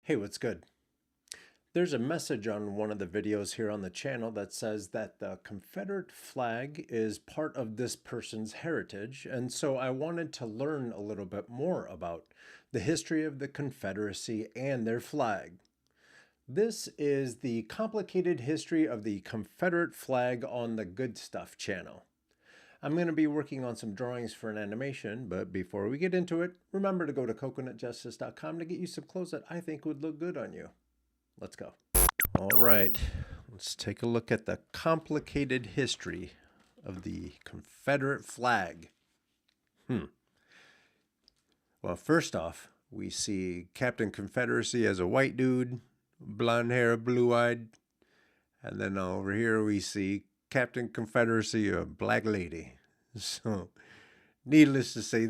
Hey, what's good? There's a message on one of the videos here on the channel that says that the Confederate flag is part of this person's heritage, and so I wanted to learn a little bit more about the history of the Confederacy and their flag. This is the complicated history of the Confederate flag on the Good Stuff channel. I'm going to be working on some drawings for an animation, but before we get into it, remember to go to coconutjustice.com to get you some clothes that I think would look good on you. Let's go. All right, let's take a look at the complicated history of the Confederate flag. Well, first off, we see Captain Confederacy as a white dude, blonde hair, blue-eyed, and then over here we see Captain Confederacy, a black lady. So, needless to say,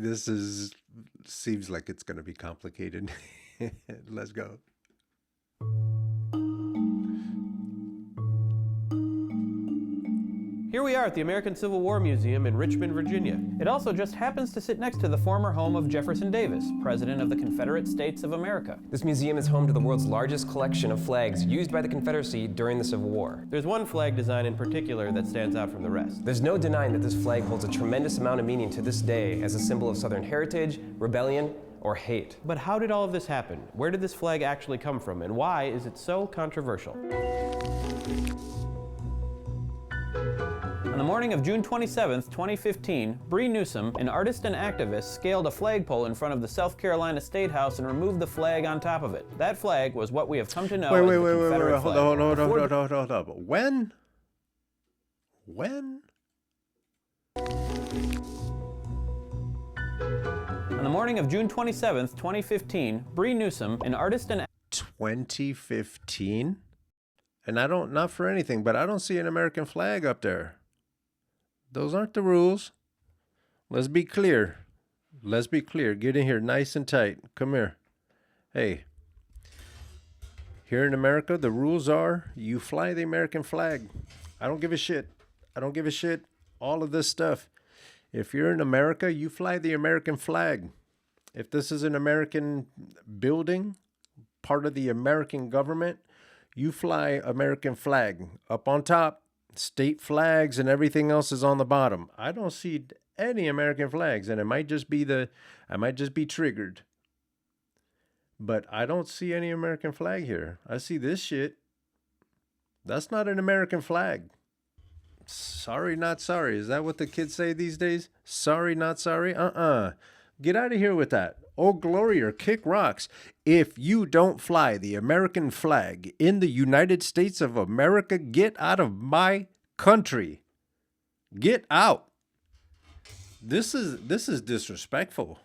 seems like it's going to be complicated. Let's go. Here we are at the American Civil War Museum in Richmond, Virginia. It also just happens to sit next to the former home of Jefferson Davis, President of the Confederate States of America. This museum is home to the world's largest collection of flags used by the Confederacy during the Civil War. There's one flag design in particular that stands out from the rest. There's no denying that this flag holds a tremendous amount of meaning to this day as a symbol of Southern heritage, rebellion, or hate. But how did all of this happen? Where did this flag actually come from, and why is it so controversial? On the morning of June 27, 2015, Bree Newsom, an artist and activist, scaled a flagpole in front of the South Carolina State House and removed the flag on top of it. That flag was what we have come to know as the Confederate flag. Hold on. When? On the morning of June 27, 2015, Bree Newsom, an artist and 2015? And not for anything, but I don't see an American flag up there. Those aren't the rules. Let's be clear. Get in here nice and tight. Come here. Hey. Here in America, the rules are you fly the American flag. I don't give a shit. All of this stuff. If you're in America, you fly the American flag. If this is an American building, part of the American government, you fly American flag up on top. State flags and everything else is on the bottom. I don't see any American flags, and I might just be triggered. But I don't see any American flag here. I see this shit. That's not an American flag. Sorry, not sorry. Is that what the kids say these days? Sorry, not sorry? Get out of here with that. Old Glory or kick rocks. If you don't fly the American flag in the United States of America, get out of my country. Get out. This is disrespectful.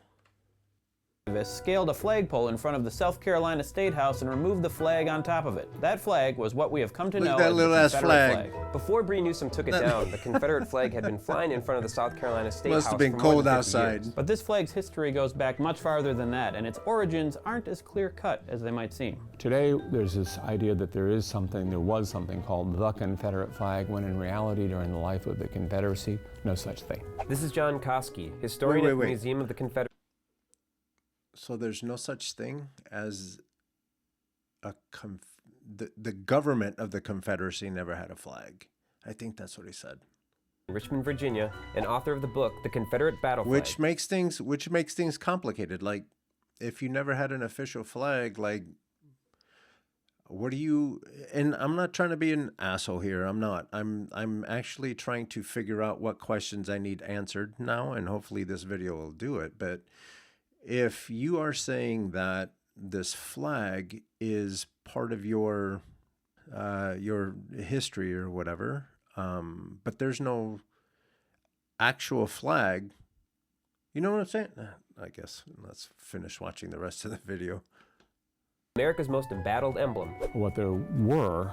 Scaled a flagpole in front of the South Carolina State House and removed the flag on top of it. That flag was what we have come to know as the Confederate flag. Before Bree Newsom took it down, the Confederate flag had been flying in front of the South Carolina State House. Must have been cold outside. But this flag's history goes back much farther than that, and its origins aren't as clear-cut as they might seem. Today, there's this idea that there was something called the Confederate flag, when in reality, during the life of the Confederacy, no such thing. This is John Koski, historian at the Museum of the Confederate. So there's no such thing as the government of the Confederacy never had a flag. I think that's what he said. Richmond, Virginia, and author of the book The Confederate Battle Flag. Which makes things complicated. Like, if you never had an official flag, like, what do you? And I'm not trying to be an asshole here. I'm not. I'm actually trying to figure out what questions I need answered now, and hopefully this video will do it. But if you are saying that this flag is part of your history or whatever, but there's no actual flag, you know what I'm saying? I guess let's finish watching the rest of the video. America's most embattled emblem. What there were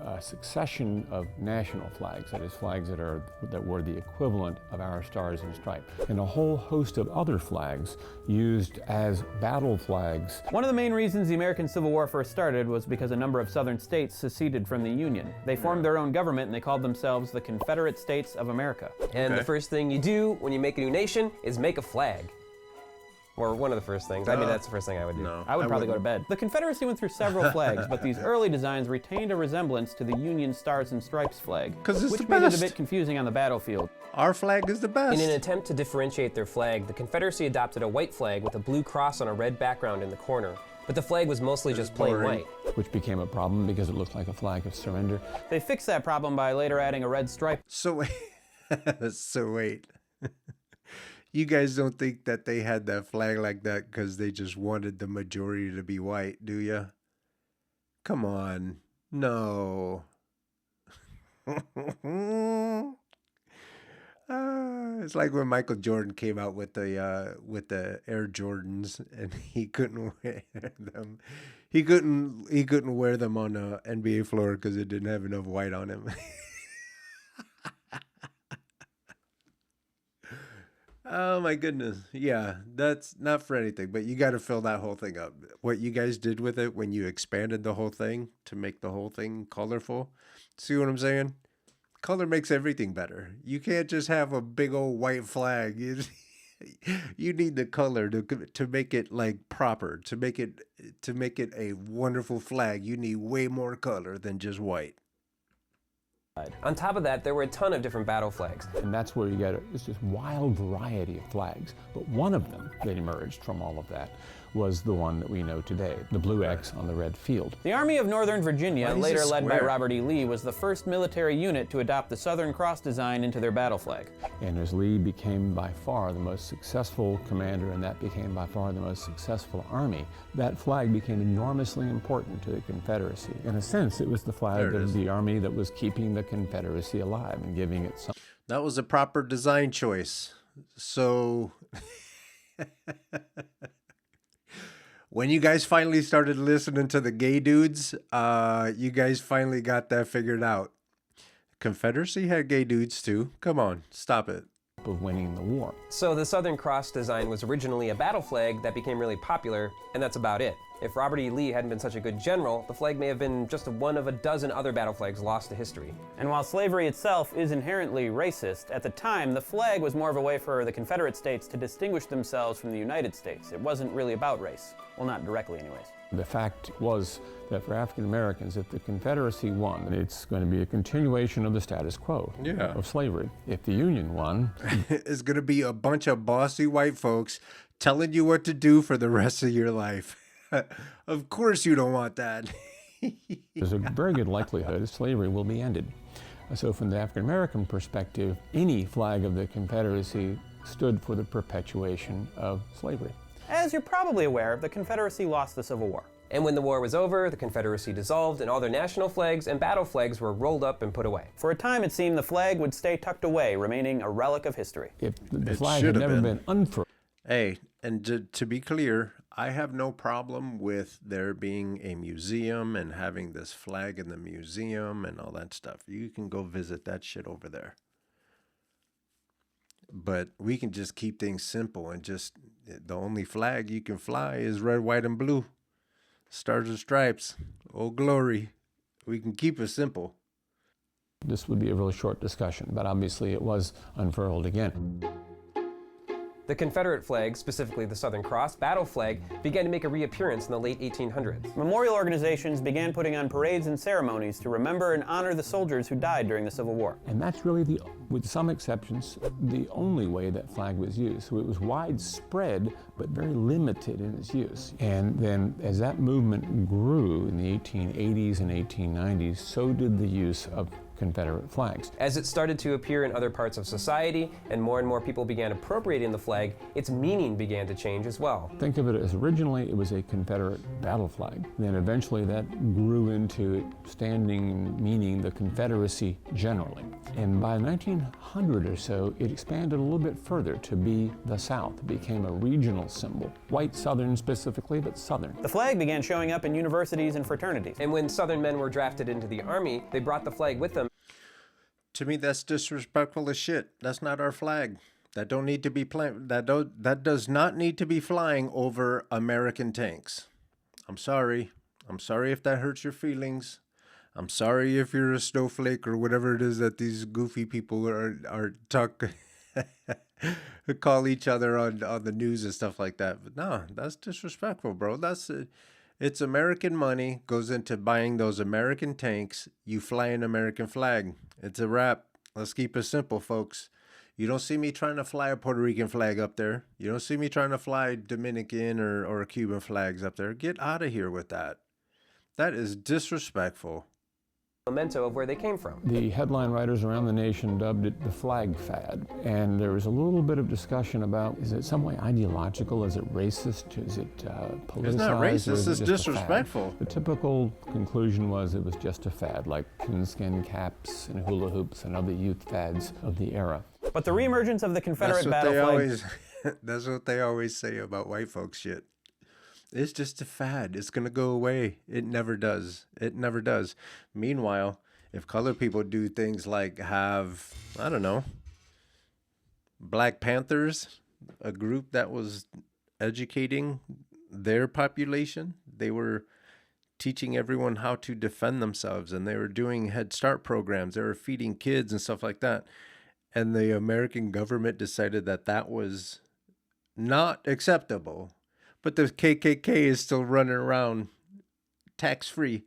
a succession of national flags, that is, flags that were the equivalent of our stars and stripes, and a whole host of other flags used as battle flags. One of the main reasons the American Civil War first started was because a number of southern states seceded from the Union. They formed their own government and they called themselves the Confederate States of America. And the first thing you do when you make a new nation is make a flag. Or one of the first things. I mean, that's the first thing I would do. No, I would probably go to wouldn't. bed. The Confederacy went through several flags, but these early designs retained a resemblance to the Union Stars and Stripes flag, 'Cause it's which the made it a best. bit confusing on the battlefield. Our flag is the best. In an attempt to differentiate their flag, the Confederacy adopted a white flag with a blue cross on a red background in the corner. But the flag was mostly just plain boring. white. which became a problem because it looked like a flag of surrender. They fixed that problem by later adding a red stripe. So wait. So wait. You guys don't think that they had that flag like that because they just wanted the majority to be white, do ya? Come on. No. It's like when Michael Jordan came out with the Air Jordans and he couldn't wear them. He couldn't wear them on the NBA floor because it didn't have enough white on him. Oh my goodness. Yeah, that's not for anything, but you got to fill that whole thing up. What you guys did with it when you expanded the whole thing to make the whole thing colorful. See what I'm saying? Color makes everything better. You can't just have a big old white flag. You need the color to make it like proper, to make it a wonderful flag. You need way more color than just white. On top of that, there were a ton of different battle flags. And that's where you get this wild variety of flags. But one of them that emerged from all of that was the one that we know today, the blue X on the red field. The Army of Northern Virginia, Why is it later led by square? Robert E. Lee, was the first military unit to adopt the Southern Cross design into their battle flag. And as Lee became by far the most successful commander, and that became by far the most successful army, that flag became enormously important to the Confederacy. In a sense, it was the flag There it of is. the army that was keeping the Confederacy alive and giving it some. That was a proper design choice. So when you guys finally started listening to the gay dudes, you guys finally got that figured out. Confederacy had gay dudes too. Come on, stop it. of winning the war. So the Southern Cross design was originally a battle flag that became really popular, and that's about it. If Robert E. Lee hadn't been such a good general, the flag may have been just one of a dozen other battle flags lost to history. And while slavery itself is inherently racist, at the time the flag was more of a way for the Confederate States to distinguish themselves from the United States. It wasn't really about race. Well, not directly anyways. The fact was that for African Americans, if the Confederacy won, it's going to be a continuation of the status quo of slavery. If the Union won, It's going to be a bunch of bossy white folks telling you what to do for the rest of your life. Of course you don't want that. there's a very good likelihood that slavery will be ended. So from the African American perspective, any flag of the Confederacy stood for the perpetuation of slavery. As you're probably aware, the Confederacy lost the Civil War. And when the war was over, the Confederacy dissolved and all their national flags and battle flags were rolled up and put away. For a time, it seemed the flag would stay tucked away, remaining a relic of history. If the It flag should had have never been. been unfurled, Hey, and to be clear, I have no problem with there being a museum and having this flag in the museum and all that stuff. You can go visit that shit over there. But we can just keep things simple and just the only flag you can fly is red, white, and blue. Stars and stripes. Oh, glory. We can keep it simple. this would be a really short discussion, but obviously it was unfurled again. The Confederate flag, specifically the Southern Cross battle flag, began to make a reappearance in the late 1800s. Memorial organizations began putting on parades and ceremonies to remember and honor the soldiers who died during the Civil War. And that's really, with some exceptions, the only way that flag was used. So it was widespread, but very limited in its use. And then as that movement grew in the 1880s and 1890s, so did the use of Confederate flags. As it started to appear in other parts of society and more people began appropriating the flag, its meaning began to change as well. Think of it as originally it was a Confederate battle flag. Then eventually that grew into it standing, meaning the Confederacy generally. And by 1900 or so, it expanded a little bit further to be the South. It became a regional symbol. White Southern specifically, but Southern. The flag began showing up in universities and fraternities. And when Southern men were drafted into the Army, they brought the flag with them. To me, that's disrespectful as shit. That's not our flag. That don't need to be that does not need to be flying over American tanks. I'm sorry. I'm sorry if that hurts your feelings. I'm sorry if you're a snowflake or whatever it is that these goofy people are talking. call each other on the news and stuff like that. But no, that's disrespectful, bro. It's American money goes into buying those American tanks. You fly an American flag. It's a wrap. Let's keep it simple, folks. You don't see me trying to fly a Puerto Rican flag up there. You don't see me trying to fly Dominican or Cuban flags up there. Get out of here with that. That is disrespectful. Memento of where they came from. The headline writers around the nation dubbed it the flag fad. And there was a little bit of discussion about, is it some way ideological? Is it racist? Is it politicized? It's not racist, it's just disrespectful. The typical conclusion was it was just a fad, like coonskin caps and hula hoops and other youth fads of the era. But the reemergence of the Confederate battle flag... That's what they always say about white folks shit. It's just a fad. It's going to go away. It never does. It never does. Meanwhile, if colored people do things like have, I don't know, Black Panthers, a group that was educating their population, they were teaching everyone how to defend themselves, and they were doing Head Start programs. They were feeding kids and stuff like that. And the American government decided that that was not acceptable. But the KKK is still running around tax-free.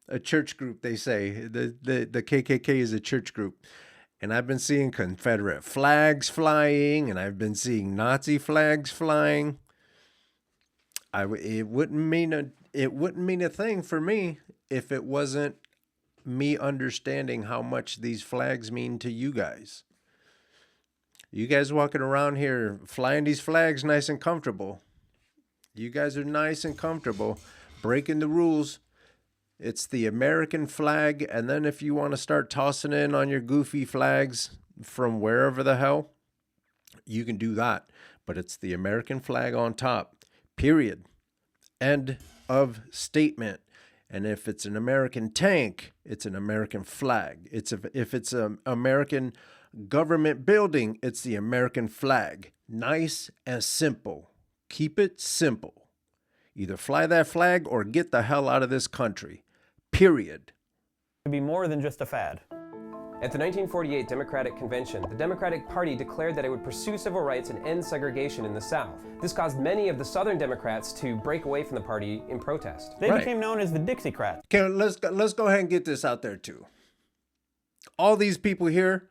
A church group, they say. The KKK is a church group. And I've been seeing Confederate flags flying, and I've been seeing Nazi flags flying. It wouldn't mean a thing for me if it wasn't me understanding how much these flags mean to you guys. You guys walking around here flying these flags nice and comfortable. You guys are nice and comfortable, breaking the rules. It's the American flag, and then if you want to start tossing in on your goofy flags from wherever the hell, you can do that. But it's the American flag on top, period. End of statement. And if it's an American tank, it's an American flag. If it's an American government building, it's the American flag. Nice and simple. Keep it simple. Either fly that flag or get the hell out of this country. Period. To be more than just a fad. At the 1948 Democratic Convention, the Democratic Party declared that it would pursue civil rights and end segregation in the South. This caused many of the Southern Democrats to break away from the party in protest. They became known as the Dixiecrats. Okay, let's go ahead and get this out there too. All these people here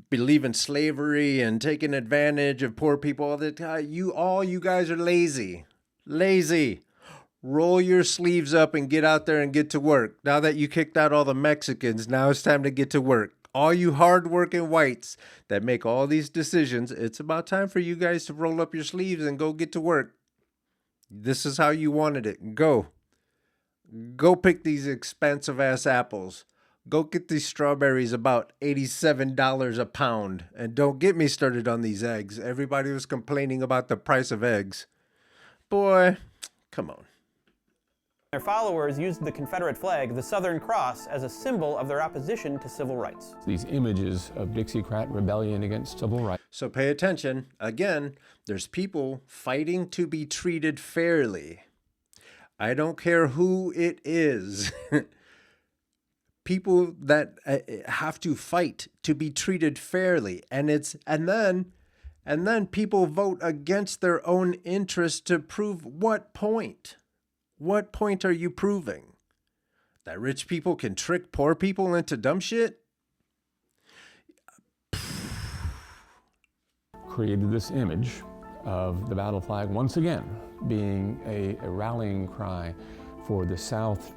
believe in slavery and taking advantage of poor people all the time. You guys are lazy. Lazy. Roll your sleeves up and get out there and get to work. Now that you kicked out all the Mexicans, now it's time to get to work. All you hardworking whites that make all these decisions, it's about time for you guys to roll up your sleeves and go get to work. This is how you wanted it. Go. Go pick these expensive ass apples. Go get these strawberries, about $87 a pound. And don't get me started on these eggs. Everybody was complaining about the price of eggs. Boy, come on. Their followers used the Confederate flag, the Southern Cross, as a symbol of their opposition to civil rights. These images of Dixiecrat rebellion against civil rights. So pay attention. Again, there's people fighting to be treated fairly. I don't care who it is. People that have to fight to be treated fairly, and then people vote against their own interests to prove what point? What point are you proving? That rich people can trick poor people into dumb shit? Created this image of the battle flag once again being a rallying cry for the South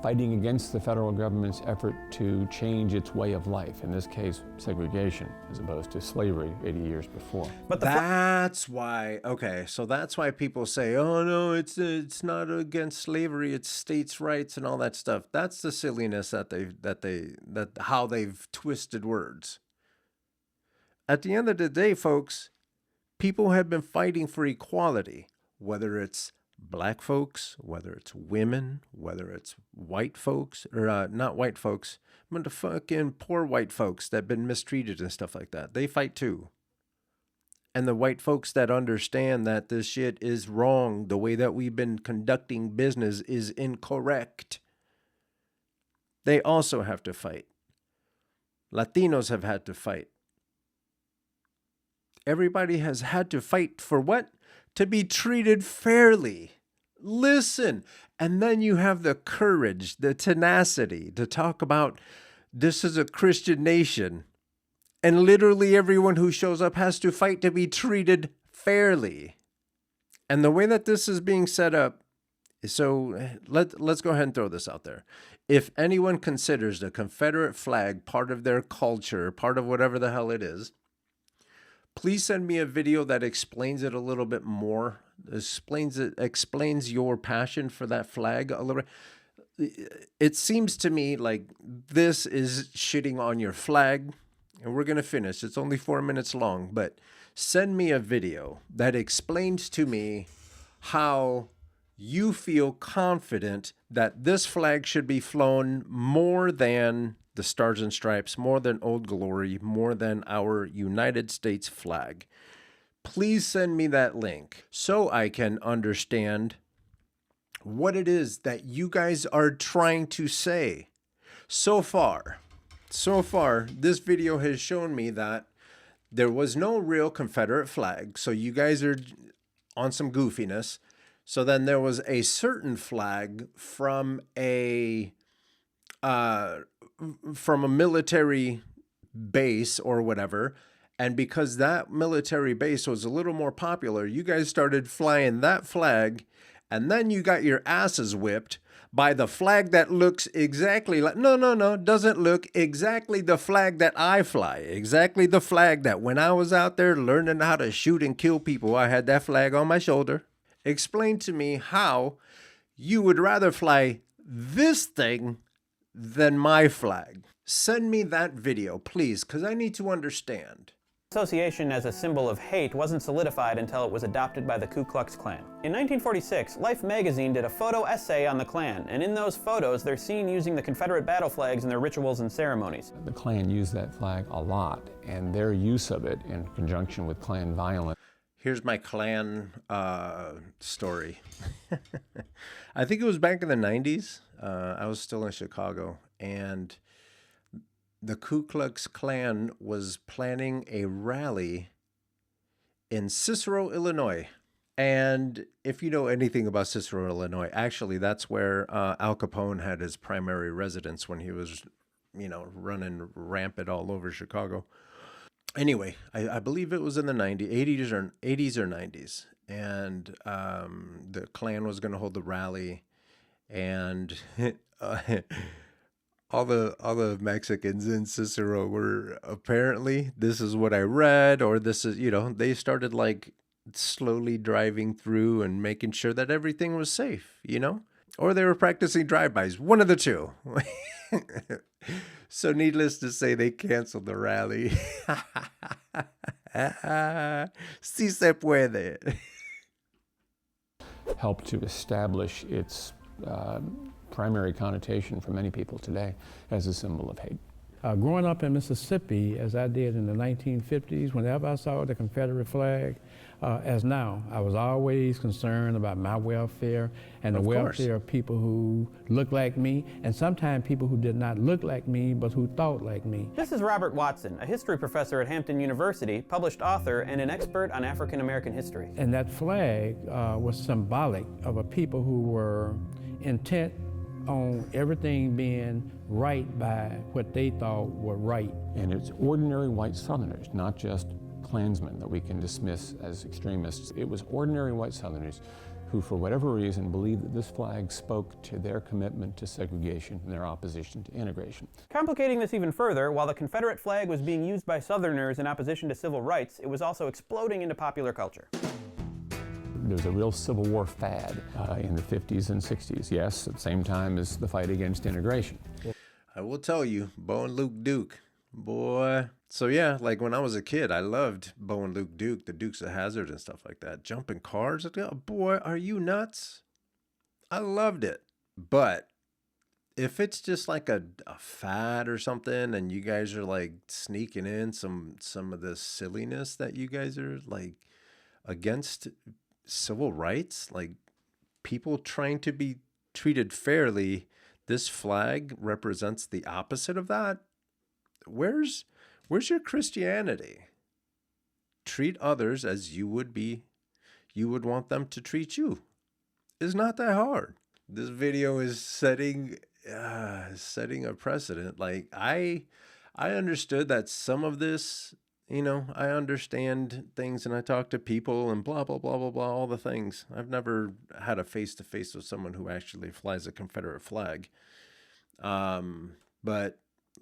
fighting against the federal government's effort to change its way of life, in this case, segregation, as opposed to slavery 80 years before. But that's why, okay, so that's why people say, oh no, it's not against slavery, it's states' rights and all that stuff. That's the silliness that how they've twisted words. At the end of the day, folks, people have been fighting for equality, whether it's black folks, whether it's women, whether it's white folks, or not white folks, but the fucking poor white folks that have been mistreated and stuff like that. They fight too. And the white folks that understand that this shit is wrong, the way that we've been conducting business is incorrect, they also have to fight. Latinos have had to fight. Everybody has had to fight for what? To be treated fairly. Listen. And then you have the courage, the tenacity to talk about this is a Christian nation. And literally everyone who shows up has to fight to be treated fairly. And the way that this is being set up, so let's go ahead and throw this out there. If anyone considers the Confederate flag part of their culture, part of whatever the hell it is, please send me a video that explains it a little bit more. Explains your passion for that flag a little bit. It seems to me like this is shitting on your flag, and we're going to finish. It's only 4 minutes long, but send me a video that explains to me how you feel confident that this flag should be flown more than the Stars and Stripes, more than Old Glory, more than our United States flag. Please send me that link so I can understand what it is that you guys are trying to say. So far, this video has shown me that there was no real Confederate flag. So you guys are on some goofiness. So then there was a certain flag from a military base or whatever. And because that military base was a little more popular, you guys started flying that flag, and then you got your asses whipped by the flag that looks exactly like, doesn't look exactly the flag that I fly. Exactly the flag that when I was out there learning how to shoot and kill people, I had that flag on my shoulder. Explain to me how you would rather fly this thing than my flag. Send me that video, please, because I need to understand. Association as a symbol of hate wasn't solidified until it was adopted by the Ku Klux Klan. In 1946, Life magazine did a photo essay on the Klan, and in those photos they're seen using the Confederate battle flags in their rituals and ceremonies. The Klan used that flag a lot, and their use of it in conjunction with Klan violence. Here's my Klan story. I think it was back in the 90s. I was still in Chicago, and the Ku Klux Klan was planning a rally in Cicero, Illinois. And if you know anything about Cicero, Illinois, actually that's where Al Capone had his primary residence when he was, running rampant all over Chicago. Anyway, I believe it was in the 80s or 90s. And the Klan was going to hold the rally. And all the Mexicans in Cicero were apparently, this is what I read, or this is, they started like slowly driving through and making sure that everything was safe, or they were practicing drive-bys, one of the two. So needless to say, they canceled the rally. Si se puede. Helped to establish its primary connotation for many people today as a symbol of hate. Growing up in Mississippi, as I did in the 1950s, whenever I saw the Confederate flag, as now, I was always concerned about my welfare and the welfare of people who look like me, and sometimes people who did not look like me, but who thought like me. This is Robert Watson, a history professor at Hampton University, published author, and an expert on African American history. And that flag was symbolic of a people who were intent on everything being right by what they thought were right. And it's ordinary white Southerners, not just Klansmen that we can dismiss as extremists. It was ordinary white Southerners who, for whatever reason, believed that this flag spoke to their commitment to segregation and their opposition to integration. Complicating this even further, while the Confederate flag was being used by Southerners in opposition to civil rights, it was also exploding into popular culture. There was a real Civil War fad in the 50s and 60s, yes, at the same time as the fight against integration. I will tell you, Bo and Luke Duke, boy. So yeah, like when I was a kid, I loved Bo and Luke Duke, the Dukes of Hazzard and stuff like that. Jumping cars, oh, boy, are you nuts? I loved it. But if it's just like a fad or something, and you guys are like sneaking in some of this silliness that you guys are like against civil rights, like people trying to be treated fairly, this flag represents the opposite of that. Where's your Christianity? treat others as you would want them to treat you. It's not that hard. This video is setting a precedent. Like I understood that some of this, I understand things and I talk to people and blah, blah, blah, blah, blah, all the things. I've never had a face-to-face with someone who actually flies a Confederate flag. But,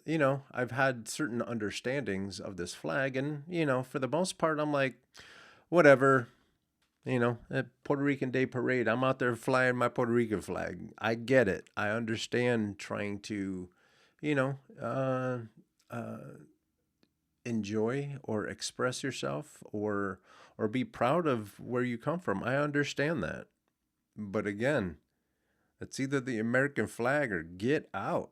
I've had certain understandings of this flag and, for the most part, I'm like, whatever, at Puerto Rican Day Parade, I'm out there flying my Puerto Rican flag. I get it. I understand trying to, enjoy or express yourself or be proud of where you come from. I understand that. But again, it's either the American flag or get out.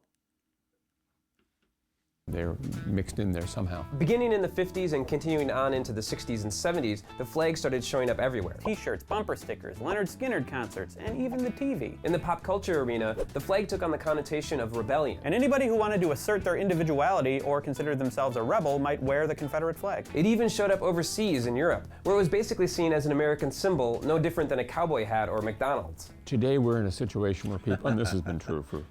They're mixed in there somehow. Beginning in the 50s and continuing on into the 60s and 70s, the flag started showing up everywhere. T-shirts, bumper stickers, Leonard Skinner concerts, and even the TV. In the pop culture arena, the flag took on the connotation of rebellion. And anybody who wanted to assert their individuality or consider themselves a rebel might wear the Confederate flag. It even showed up overseas in Europe, where it was basically seen as an American symbol, no different than a cowboy hat or McDonald's. Today we're in a situation where people, and this has been true for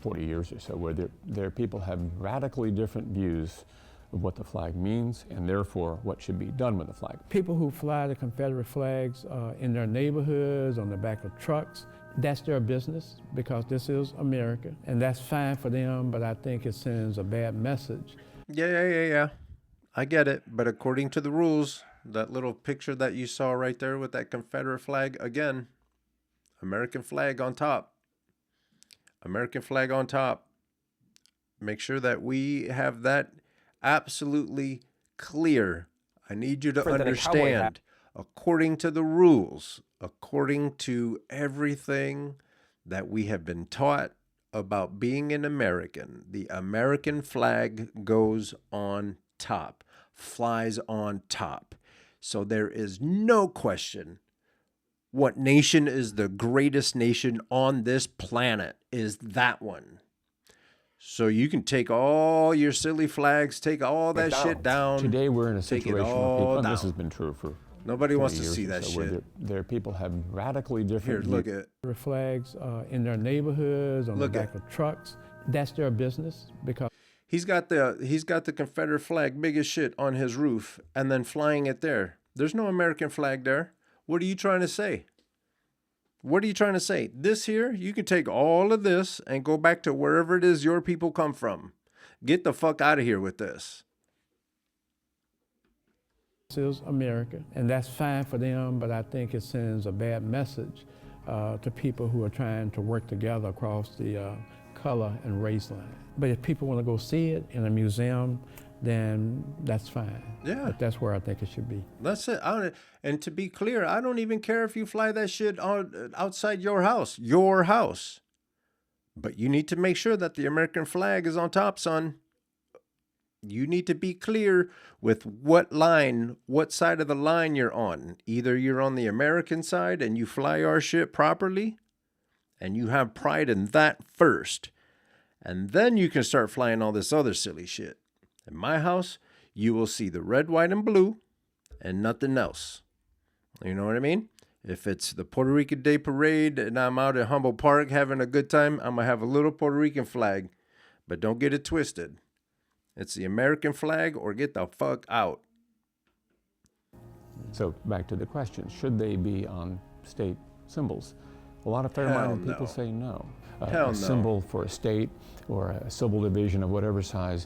40 years or so, where there people have radically different views of what the flag means and therefore what should be done with the flag. People who fly the Confederate flags in their neighborhoods, on the back of trucks, that's their business because this is America and that's fine for them, but I think it sends a bad message. Yeah. I get it, but according to the rules, that little picture that you saw right there with that Confederate flag, again, American flag on top. American flag on top. Make sure that we have that absolutely clear. I need you to understand, according to the rules, according to everything that we have been taught about being an American, the American flag goes on top, flies on top. So there is no question. What nation is the greatest nation on this planet is that one. So you can take all your silly flags, take all that shit down. Today we're in a situation where people, and this has been true for nobody wants to see that shit. Where there people have radically different Here, look at flags in their neighborhoods, on the back of trucks. That's their business because he's got the Confederate flag big as shit on his roof and then flying it there. There's no American flag there. What are you trying to say? What are you trying to say? This here, you can take all of this and go back to wherever it is your people come from. Get the fuck out of here with this. This is America, and that's fine for them, but I think it sends a bad message to people who are trying to work together across the color and race line. But if people want to go see it in a museum, then that's fine. Yeah. But that's where I think it should be. That's it. And to be clear, I don't even care if you fly that shit outside your house. Your house. But you need to make sure that the American flag is on top, son. You need to be clear with what side of the line you're on. Either you're on the American side and you fly our shit properly, and you have pride in that first. And then you can start flying all this other silly shit. In my house, you will see the red, white, and blue and nothing else. You know what I mean? If it's the Puerto Rican Day Parade and I'm out at Humboldt Park having a good time, I'm going to have a little Puerto Rican flag. But don't get it twisted. It's the American flag or get the fuck out. So back to the question, should they be on state symbols? A lot of fair-minded people say no. A symbol for a state or a civil division of whatever size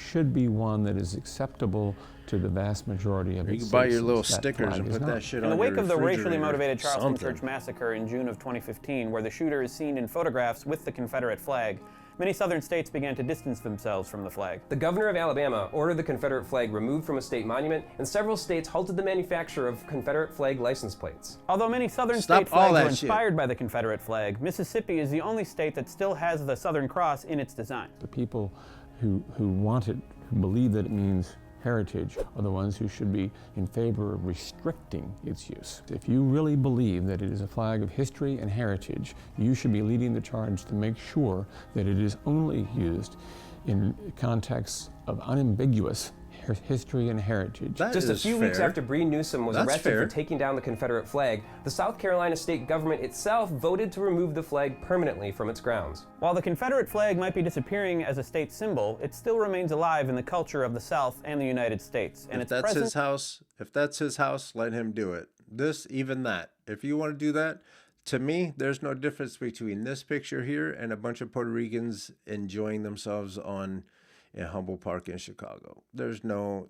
should be one that is acceptable to the vast majority of its citizens. You can buy your little stickers and put that shit on your refrigerator. In the wake of the racially motivated Charleston Church massacre in June of 2015, where the shooter is seen in photographs with the Confederate flag, many southern states began to distance themselves from the flag. The governor of Alabama ordered the Confederate flag removed from a state monument, and several states halted the manufacture of Confederate flag license plates. Although many southern state flags were inspired by the Confederate flag, Mississippi is the only state that still has the Southern Cross in its design. The people who want it, who believe that it means heritage, are the ones who should be in favor of restricting its use. If you really believe that it is a flag of history and heritage, you should be leading the charge to make sure that it is only used in contexts of unambiguous history and heritage. Just a few weeks after Bree Newsom was arrested for taking down the Confederate flag, the South Carolina state government itself voted to remove the flag permanently from its grounds. While the Confederate flag might be disappearing as a state symbol, it still remains alive in the culture of the South and the United States. And if that's his house, let him do it. Even that. If you want to do that, to me, there's no difference between this picture here and a bunch of Puerto Ricans enjoying themselves in Humboldt Park in Chicago. There's no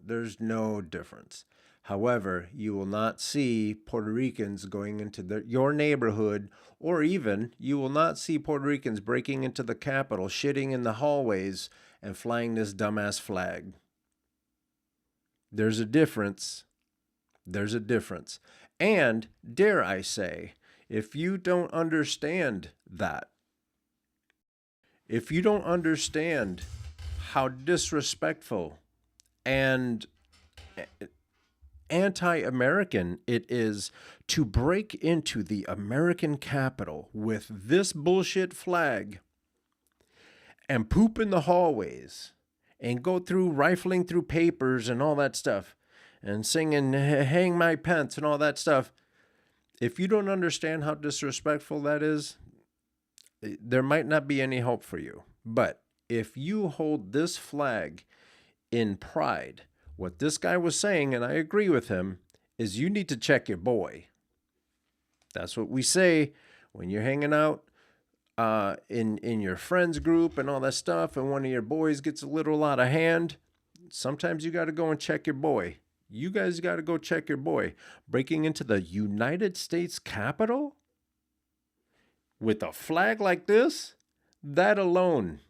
difference. However, you will not see Puerto Ricans going into your neighborhood, or even you will not see Puerto Ricans breaking into the Capitol, shitting in the hallways, and flying this dumbass flag. There's a difference. There's a difference. And, dare I say, if you don't understand that, if you don't understand how disrespectful and anti-American it is to break into the American Capitol with this bullshit flag and poop in the hallways and go through rifling through papers and all that stuff and singing "Hang My Pence" and all that stuff, if you don't understand how disrespectful that is, there might not be any hope for you. But if you hold this flag in pride, what this guy was saying, and I agree with him, is you need to check your boy. That's what we say when you're hanging out in your friends group and all that stuff, and one of your boys gets a little out of hand. Sometimes you got to go and check your boy. You guys got to go check your boy. Breaking into the United States Capitol with a flag like this, that alone,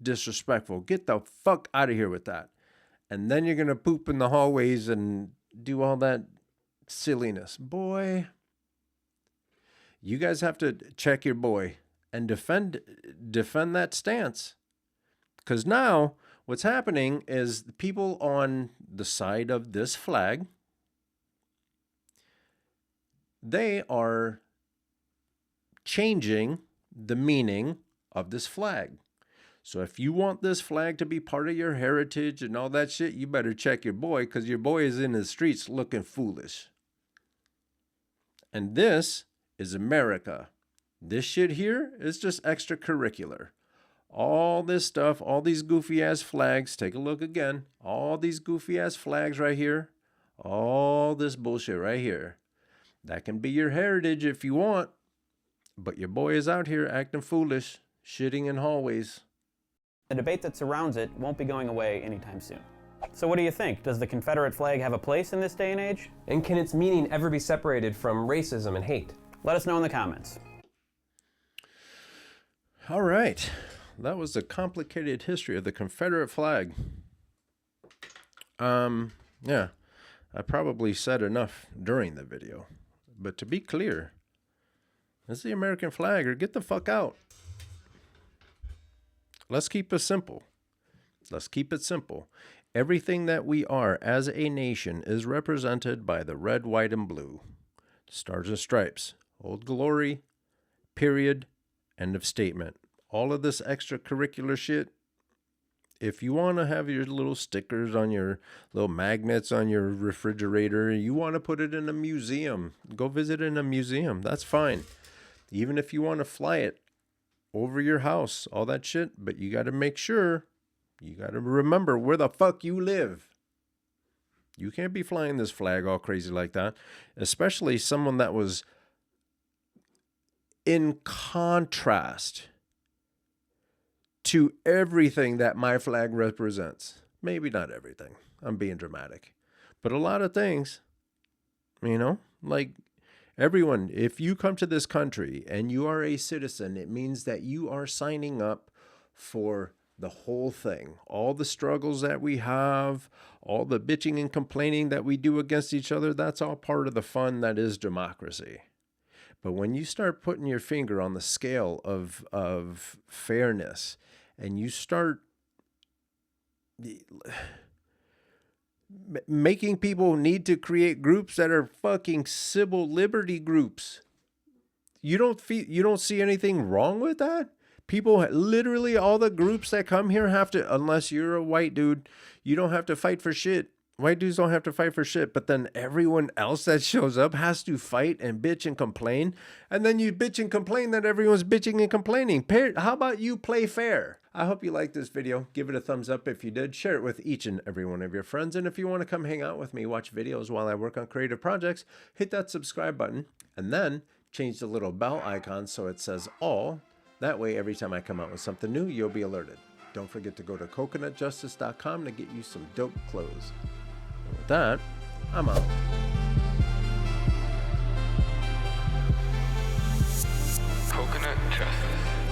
disrespectful. Get the fuck out of here with that. And then you're going to poop in the hallways and do all that silliness. Boy, you guys have to check your boy and defend that stance. Because now what's happening is the people on the side of this flag, they are changing the meaning of this flag. So if you want this flag to be part of your heritage and all that shit, you better check your boy, because your boy is in the streets looking foolish. And this is America. This shit here is just extracurricular. All this stuff, all these goofy ass flags, take a look again. All these goofy ass flags right here. All this bullshit right here. That can be your heritage if you want. But your boy is out here acting foolish, shitting in hallways. The debate that surrounds it won't be going away anytime soon. So what do you think? Does the Confederate flag have a place in this day and age? And can its meaning ever be separated from racism and hate? Let us know in the comments. All right. That was the complicated history of the Confederate flag. Yeah, I probably said enough during the video. But to be clear, it's the American flag, or get the fuck out. Let's keep it simple. Let's keep it simple. Everything that we are as a nation is represented by the red, white, and blue. Stars and stripes. Old Glory, period, end of statement. All of this extracurricular shit, if you want to have your little stickers on your little magnets on your refrigerator, you want to put it in a museum, go visit in a museum, that's fine. Even if you want to fly it over your house, all that shit, but you got to make sure, you got to remember where the fuck you live. You can't be flying this flag all crazy like that, especially someone that was in contrast to everything that my flag represents. Maybe not everything. I'm being dramatic. But a lot of things, like everyone, if you come to this country and you are a citizen, it means that you are signing up for the whole thing. All the struggles that we have, all the bitching and complaining that we do against each other, that's all part of the fun that is democracy. But when you start putting your finger on the scale of fairness, and you start making people need to create groups that are fucking civil liberty groups, you don't see anything wrong with that? People, literally all the groups that come here have to, unless you're a white dude, you don't have to fight for shit. White dudes don't have to fight for shit, but then everyone else that shows up has to fight and bitch and complain. And then you bitch and complain that everyone's bitching and complaining. How about you play fair? I hope you liked this video. Give it a thumbs up if you did. Share it with each and every one of your friends. And if you want to come hang out with me, watch videos while I work on creative projects, hit that subscribe button and then change the little bell icon so it says all. That way, every time I come out with something new, you'll be alerted. Don't forget to go to coconutjustice.com to get you some dope clothes. And with that, I'm out. Coconut Justice.